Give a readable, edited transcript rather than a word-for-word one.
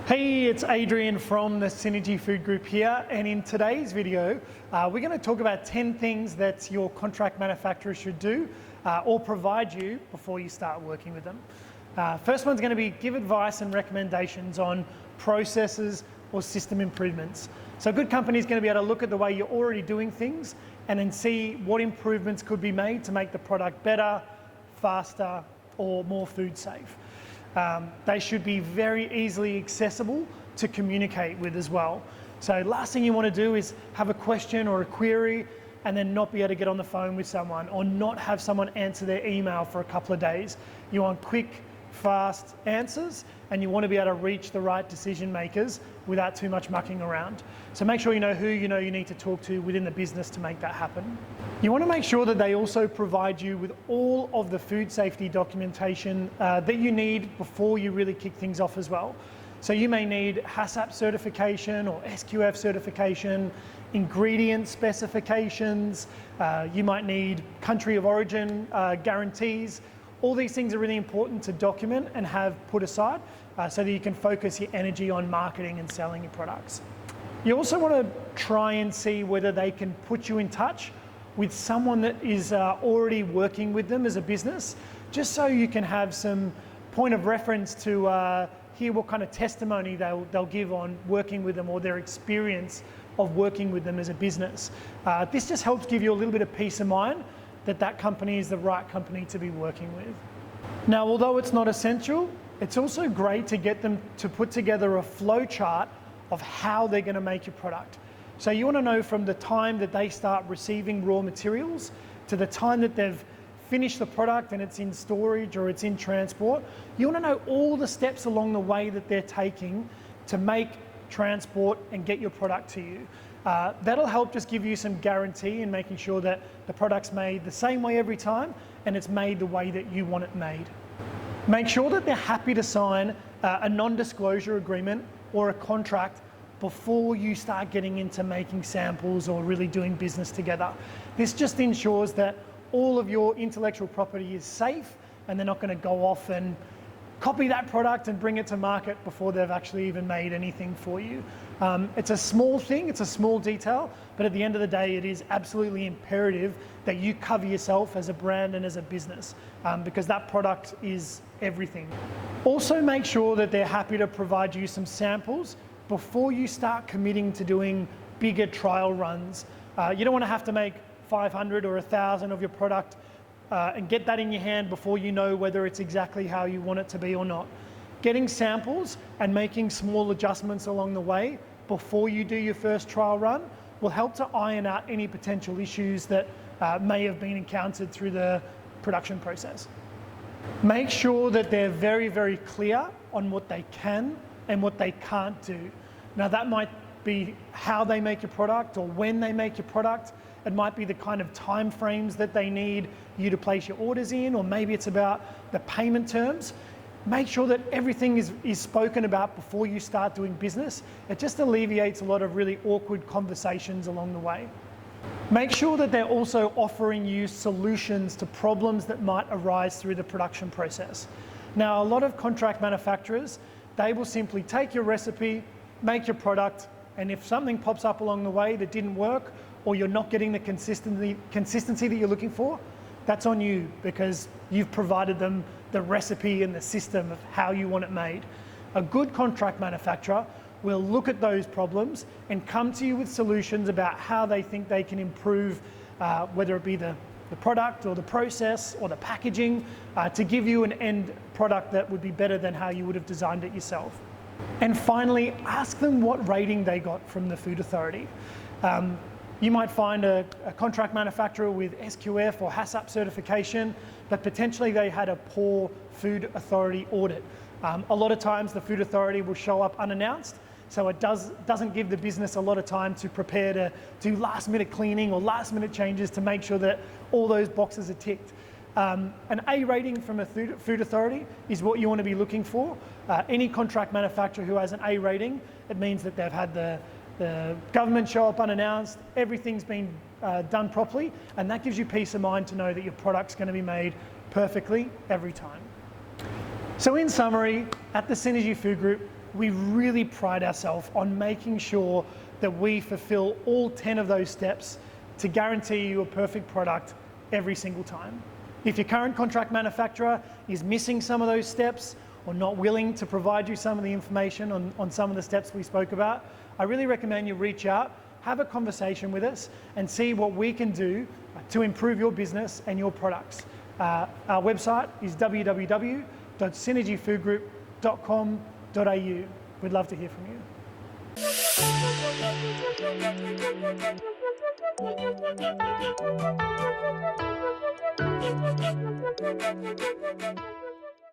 Hey, it's Adrian from the Synergy Food Group here, and in today's video, we're going to talk about 10 things that your contract manufacturer should do or provide you before you start working with them. First one's going to be give advice and recommendations on processes or system improvements. So a good company is going to be able to look at the way you're already doing things and then see what improvements could be made to make the product better, faster, or more food safe. They should be very easily accessible to communicate with as well. So last thing you want to do is have a question or a query and then not be able to get on the phone with someone or not have someone answer their email for a couple of days. You want quick, fast answers, and you want to be able to reach the right decision makers without too much mucking around. So make sure you know who you need to talk to within the business to make that happen. You want to make sure that they also provide you with all of the food safety documentation that you need before you really kick things off as well. So you may need HACCP certification or SQF certification, ingredient specifications, you might need country of origin guarantees. All these things are really important to document and have put aside so that you can focus your energy on marketing and selling your products. You also want to try and see whether they can put you in touch with someone that is already working with them as a business, just so you can have some point of reference to hear what kind of testimony they'll give on working with them or their experience of working with them as a business. This just helps give you a little bit of peace of mind that that company is the right company to be working with. Now, although it's not essential, it's also great to get them to put together a flow chart of how they're going to make your product. So you want to know from the time that they start receiving raw materials to the time that they've finished the product and it's in storage or it's in transport. You want to know all the steps along the way that they're taking to make, transport, and get your product to you. That'll help just give you some guarantee in making sure that the product's made the same way every time and it's made the way that you want it made. Make sure that they're happy to sign a non-disclosure agreement or a contract before you start getting into making samples or really doing business together. This just ensures that all of your intellectual property is safe and they're not going to go off and copy that product and bring it to market before they've actually even made anything for you. It's a small thing, it's a small detail, but at the end of the day, it is absolutely imperative that you cover yourself as a brand and as a business because that product is everything. Also make sure that they're happy to provide you some samples before you start committing to doing bigger trial runs. You don't want to have to make 500 or 1,000 of your product and get that in your hand before you know whether it's exactly how you want it to be or not. Getting samples and making small adjustments along the way before you do your first trial run will help to iron out any potential issues that may have been encountered through the production process. Make sure that they're very, very clear on what they can and what they can't do. Now that might be how they make your product or when they make your product. It might be the kind of time frames that they need you to place your orders in, or maybe it's about the payment terms. Make sure that everything is spoken about before you start doing business. It just alleviates a lot of really awkward conversations along the way. Make sure that they're also offering you solutions to problems that might arise through the production process. Now, a lot of contract manufacturers, they will simply take your recipe, make your product, and if something pops up along the way that didn't work, or you're not getting the consistency that you're looking for, that's on you because you've provided them the recipe and the system of how you want it made. A good contract manufacturer will look at those problems and come to you with solutions about how they think they can improve, whether it be the product or the process or the packaging, to give you an end product that would be better than how you would have designed it yourself. And finally, ask them what rating they got from the Food Authority. You might find a contract manufacturer with SQF or HACCP certification, but potentially they had a poor Food Authority audit. A lot of times the Food Authority will show up unannounced, so it doesn't give the business a lot of time to prepare to do last minute cleaning or last minute changes to make sure that all those boxes are ticked. An A rating from a Food Authority is what you want to be looking for. Any contract manufacturer who has an A rating, it means that they've had the government show up unannounced, everything's been done properly, and that gives you peace of mind to know that your product's going to be made perfectly every time. So in summary, at the Synergy Food Group, we really pride ourselves on making sure that we fulfill all 10 of those steps to guarantee you a perfect product every single time. If your current contract manufacturer is missing some of those steps or not willing to provide you some of the information on some of the steps we spoke about, I really recommend you reach out, have a conversation with us and see what we can do to improve your business and your products. Our website is www.synergyfoodgroup.com.au. We'd love to hear from you.